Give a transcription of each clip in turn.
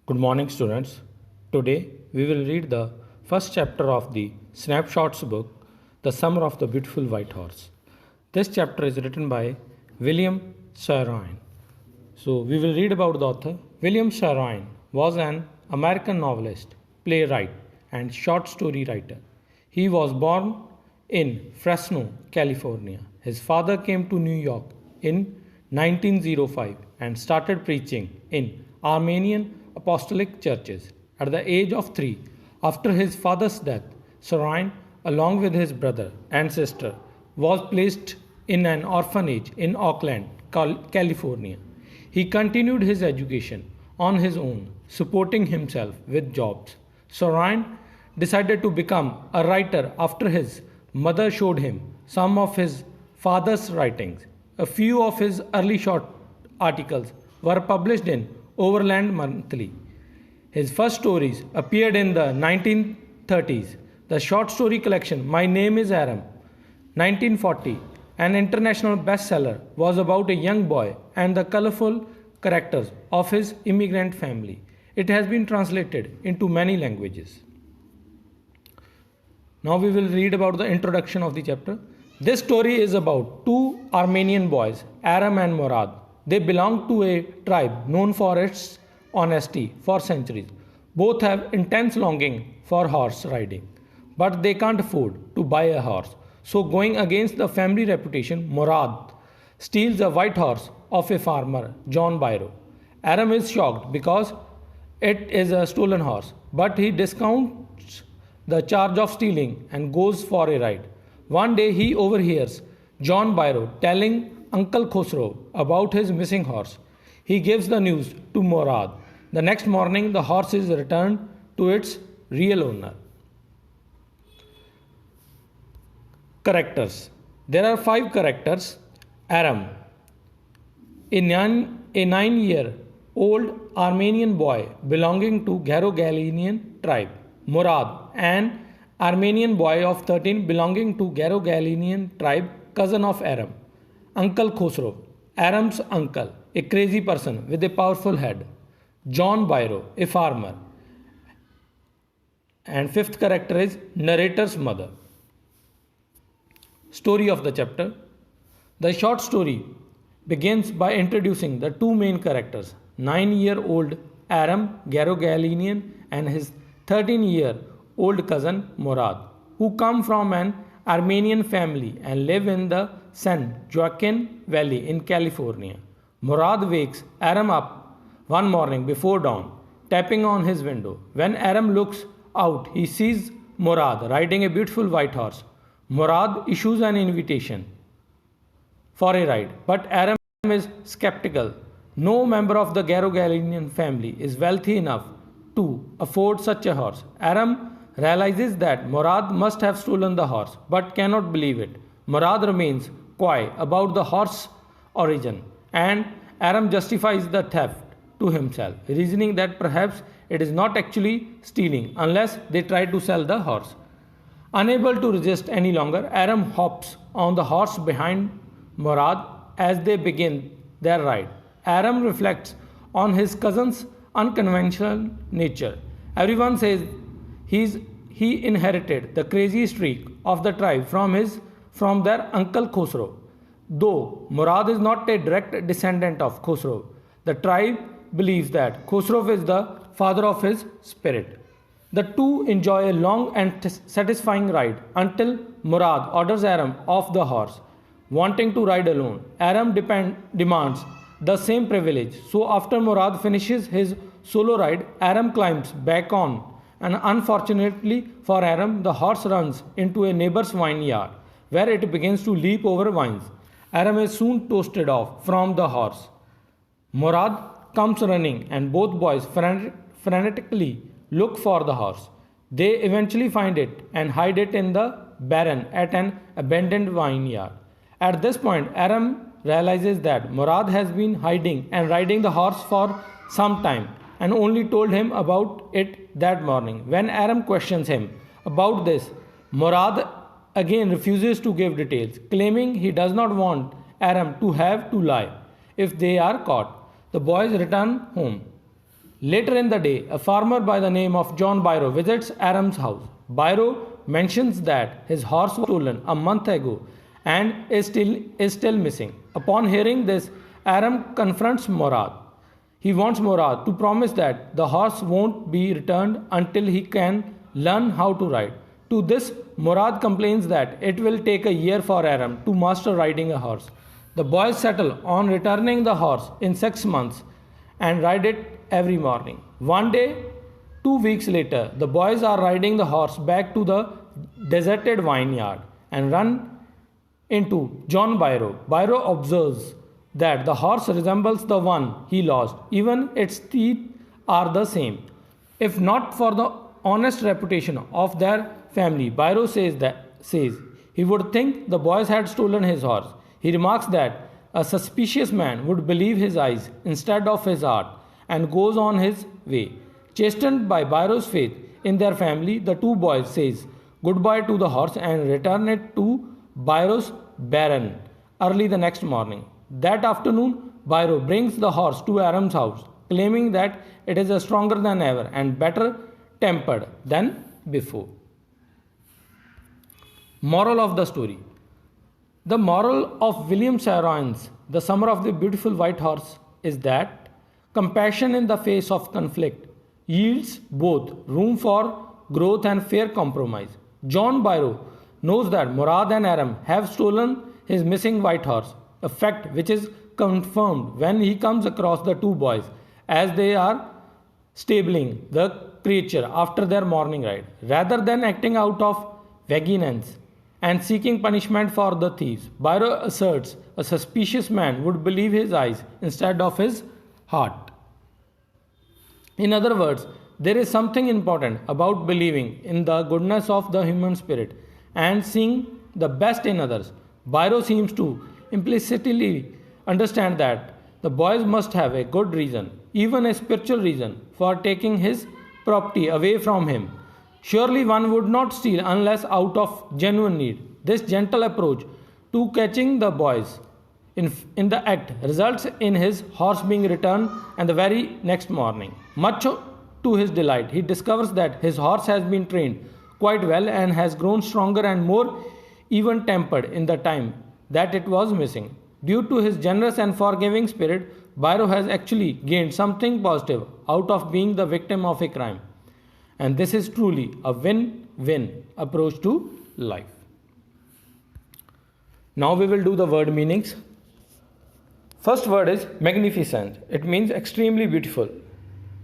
Good morning, students. Today we will read the first chapter of the Snapshots book, The Summer of the Beautiful White Horse. This chapter is written by William Saroyan. So we will read about the author. William Saroyan was an American novelist, playwright, and short story writer. He was born in Fresno, California. His father came to New York in 1905 and started preaching in Armenian apostolic churches. At the age of 3, after his father's death, Saroyan, along with his brother and sister, was placed in an orphanage in Oakland, California. He continued his education on his own, supporting himself with jobs. Saroyan decided to become a writer after his mother showed him some of his father's writings. A few of his early short articles were published in Overland Monthly. His first stories appeared in the 1930s. The short story collection My Name is Aram, 1940, an international bestseller, was about a young boy and the colorful characters of his immigrant family. It has been translated into many languages. Now we will read about the introduction of the chapter. This story is about two Armenian boys, Aram and Murad. They belong to a tribe known for its honesty for centuries. Both have intense longing for horse riding, but they can't afford to buy a horse. So, going against the family reputation, Murad steals a white horse of a farmer, John Byro. Aram is shocked because it is a stolen horse, but he discounts the charge of stealing and goes for a ride. One day he overhears John Byro telling Uncle Khosrow about his missing horse. He gives the news to Murad. The next morning, the horse is returned to its real owner. Characters. There are 5 characters. Aram, a 9-year-old Armenian boy belonging to Garo-Galenian tribe. Murad, an Armenian boy of 13 belonging to Garo-Galenian tribe, cousin of Aram. Uncle Khosrow, Aram's uncle, a crazy person with a powerful head. John Byro, a farmer. And 5th character is narrator's mother. Story of the chapter. The short story begins by introducing the 2 main characters, 9-year-old Aram, Garo-Galenian, and his 13-year-old cousin Murad, who come from an Armenian family and live in the San Joaquin Valley in California. Murad wakes Aram up one morning before dawn, tapping on his window. When Aram looks out, he sees Murad riding a beautiful white horse. Murad issues an invitation for a ride, but Aram is skeptical. No member of the Garo-Galenian family is wealthy enough to afford such a horse. Aram realizes that Murad must have stolen the horse, but cannot believe it. Murad remains quiet about the horse's origin, and Aram justifies the theft to himself, reasoning that perhaps it is not actually stealing unless they try to sell the horse. Unable to resist any longer, Aram hops on the horse behind Murad as they begin their ride. Aram reflects on his cousin's unconventional nature. Everyone says he inherited the crazy streak of the tribe from their uncle Khosrow. Though Murad is not a direct descendant of Khosrow, the tribe believes that Khosrow is the father of his spirit. The two enjoy a long and satisfying ride until Murad orders Aram off the horse. Wanting to ride alone, Aram demands the same privilege. So after Murad finishes his solo ride, Aram climbs back on, and unfortunately for Aram, the horse runs into a neighbor's vineyard where it begins to leap over vines. Aram is soon toasted off from the horse. Murad comes running and both boys frantically look for the horse. They eventually find it and hide it in the barn at an abandoned vineyard. At this point, Aram realizes that Murad has been hiding and riding the horse for some time and only told him about it that morning. When Aram questions him about this, Murad again refuses to give details, claiming he does not want Aram to have to lie if they are caught. The boys return home. Later in the day, a farmer by the name of John Byro visits Aram's house. Byro mentions that his horse was stolen a month ago and is still missing. Upon hearing this, Aram confronts Murad. He wants Murad to promise that the horse won't be returned until he can learn how to ride. To this, Murad complains that it will take a year for Aram to master riding a horse. The boys settle on returning the horse in 6 months and ride it every morning. One day, 2 weeks later, the boys are riding the horse back to the deserted vineyard and run into John Byro. Byro observes that the horse resembles the one he lost, even its teeth are the same. If not for the honest reputation of their family, Byro says he would think the boys had stolen his horse. He remarks that a suspicious man would believe his eyes instead of his heart and goes on his way. Chastened by Byro's faith in their family, the two boys says goodbye to the horse and return it to Byro's baron early the next morning. That afternoon, Byro brings the horse to Aram's house, claiming that it is stronger than ever and better tempered than before. Moral of the story. The moral of William Saroyan's The Summer of the Beautiful White Horse is that compassion in the face of conflict yields both room for growth and fair compromise. John Byro knows that Murad and Aram have stolen his missing white horse, a fact which is confirmed when he comes across the two boys as they are stabling the creature after their morning ride. Rather than acting out of vengeance and seeking punishment for the thieves, Byro asserts a suspicious man would believe his eyes instead of his heart. In other words, there is something important about believing in the goodness of the human spirit and seeing the best in others. Byro seems to implicitly understand that the boys must have a good reason, even a spiritual reason, for taking his property away from him. Surely one would not steal unless out of genuine need. This gentle approach to catching the boys in the act results in his horse being returned and the very next morning. Much to his delight, he discovers that his horse has been trained quite well and has grown stronger and more even tempered in the time that it was missing. Due to his generous and forgiving spirit, Byro has actually gained something positive out of being the victim of a crime. And this is truly a win-win approach to life. Now we will do the word meanings. First word is magnificent. It means extremely beautiful.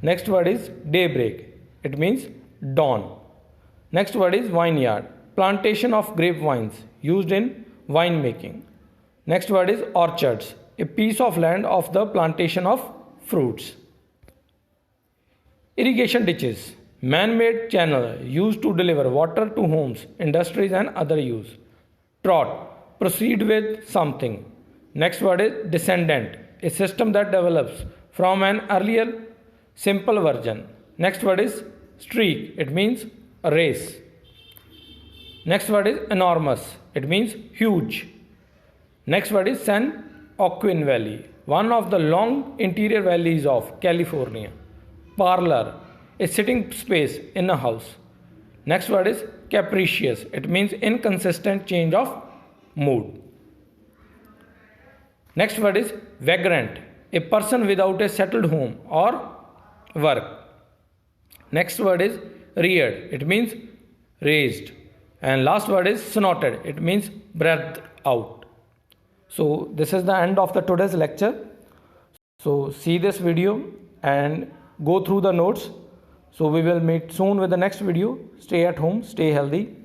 Next word is daybreak. It means dawn. Next word is vineyard. Plantation of grapevines used in wine making. Next word is orchards. A piece of land of the plantation of fruits. Irrigation ditches. Man-made channel used to deliver water to homes, industries and other use. Trot. Proceed with something. Next word is descendant. A system that develops from an earlier simple version. Next word is streak. It means a race. Next word is enormous. It means huge. Next word is San Joaquin Valley, one of the long interior valleys of California. Parlor, a sitting space in a house. Next word is capricious. It means inconsistent change of mood. Next word is vagrant, a person without a settled home or work. Next word is reared. It means raised. And last word is snorted. It means breathed out. So this is the end of the today's lecture. So see this video and go through the notes. So we will meet soon with the next video. Stay at home, stay healthy.